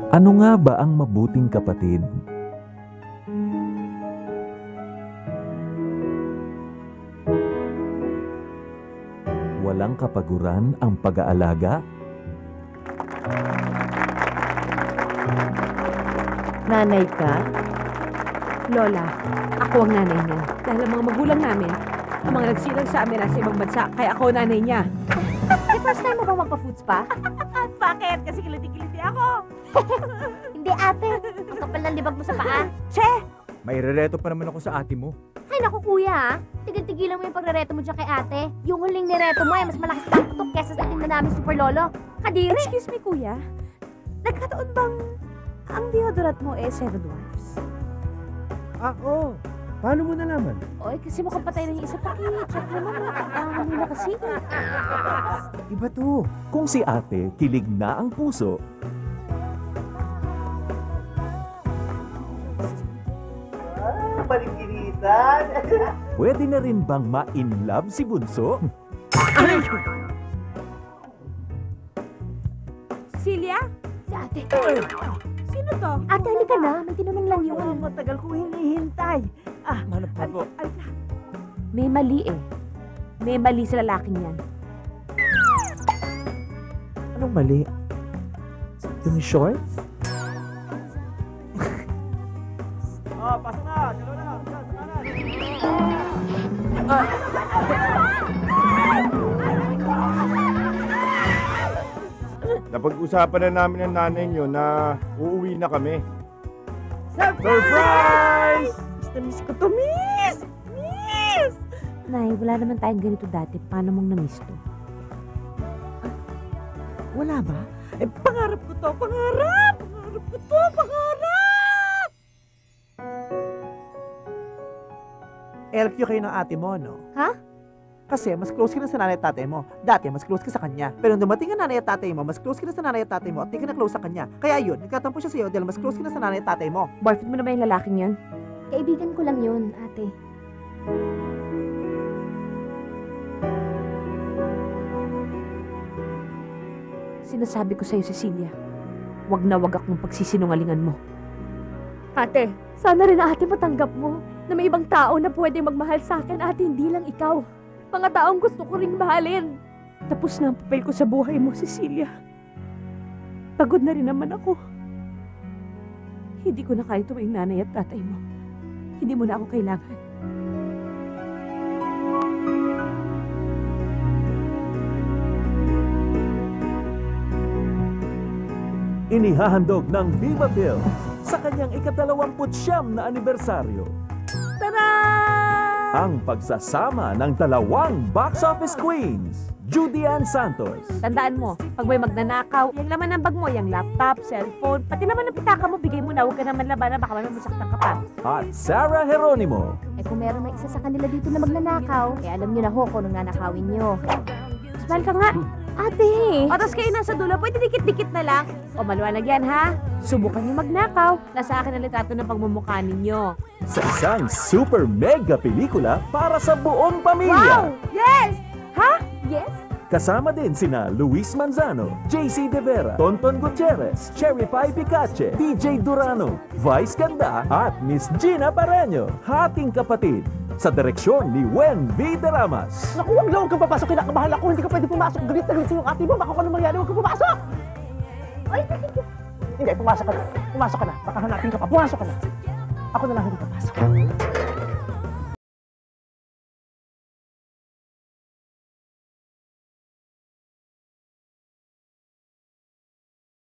Ano nga ba ang mabuting kapatid? Walang kapaguran ang pag-aalaga? Nanay ka? Lola, ako ang nanay niya. Dahil ang mga magulang namin, ang mga nagsilang sa amin nasa ibang bansa, kaya ako ang nanay niya. First time mo ba magpa-foods pa? At bakit? Kasi kiliti-kiliti ako. Hindi ate, ang kapal ng libag mo sa paa. Che! May rereto pa naman ako sa ate mo. Ay naku kuya ha, tigil-tigilan mo yung pagrereto mo dyan kay ate. Yung huling nireto mo mas malakas pa ang putok kesa sa tinda namin Super Lolo. Kadiri! Excuse me, kuya. Nagkataon bang ang deodorant mo Seven Dwarfs? Oo. Paano mo nalaman? Oy, kasi mukhang patay na yung isa pa. Check naman. Hindi na kasi. Iba to. Kung si ate kilig na ang puso, Paligiritan. pwede na rin bang ma-inlove si Bunso? Celia? Si ate. Sino to? Ate, halika na. May tinanong lang yun. Matagal ko hinihintay. Manap pa po. May mali eh. May mali sa lalaking yan. Anong mali? Yung shorts? Pasok na. Dalawa na. Napag-usapan na namin ng nanay nyo na uuwi na kami. Surprise! Miss ko to, miss! Miss! Nay, wala naman tayong ganito dati. Paano mong na-miss to? Wala ba? Pangarap ko to. Pangarap ko to. Pangarap! LQ kayo ng ate mo, no? Ha? Kasi mas close ka na sa nanay at tatay mo. Dati, mas close ka sa kanya. Pero nung dumating ang nanay at tatay mo, mas close ka na sa nanay at tatay mo at di ka na close sa kanya. Kaya yun, nagkatampo siya sa'yo dahil mas close ka na sa nanay at tatay mo. Boyfriend mo na ba yung lalaking yan? Kaibigan ko lang yun, ate. Sinasabi ko sa'yo, Cecilia, wag na wag akong pagsisinungalingan mo. Ate, sana rin ate matanggap mo na may ibang tao na pwede magmahal sa akin, ate, hindi lang ikaw. Mga taong gusto ko ring mahalin. Tapos na ang papel ko sa buhay mo, Cecilia. Pagod na rin naman ako. Hindi ko na kaya tuwing nanay at tatay mo. Hindi mo na ako kailangan. Inihahandog ng Viva Films sa kanyang ika-29 na anibersaryo. Tara! Ang pagsasama ng dalawang box office queens, Judy Ann Santos Tandaan mo, pag may magnanakaw, yung laman ng bag mo, yung laptop, cellphone, pati naman ang pitaka mo, bigay mo na, huwag ka naman labanan, baka naman masaktan ka pa. at Sarah Geronimo. Eh kung meron na isa sa kanila dito na magnanakaw, eh alam nyo na ho kung anong nanakawin nyo. Smile ka nga. Ate! Oras kayo nasa dulo, pwede dikit-dikit na lang. O maliwanag yan, ha? Subukan niyo magnakaw. Nasa akin ang litrato ng pagmumukha ninyo. Sa isang super mega pelikula para sa buong pamilya. Yes! Ha? Yes? Kasama din sina Luis Manzano, JC De Vera, Tonton Gutierrez, Cherry Pie Picache, DJ Durano, Vice Ganda at Miss Gina Pareño, hating kapatid. Sa direksyon ni Wen V. Deramas. Naku, wag lang, huwag kang papasok. Kinakabahan ako. Hindi ka pwede pumasok. Galit na galit sa'yo yung ate mo. Baka kung ano mangyari, huwag kang papasok. Ay, kasi Hindi, pumasok ka na. Pumasok ka na. Baka hanapin ka pa. Pumasok ka na. Ako na lang hindi papasok.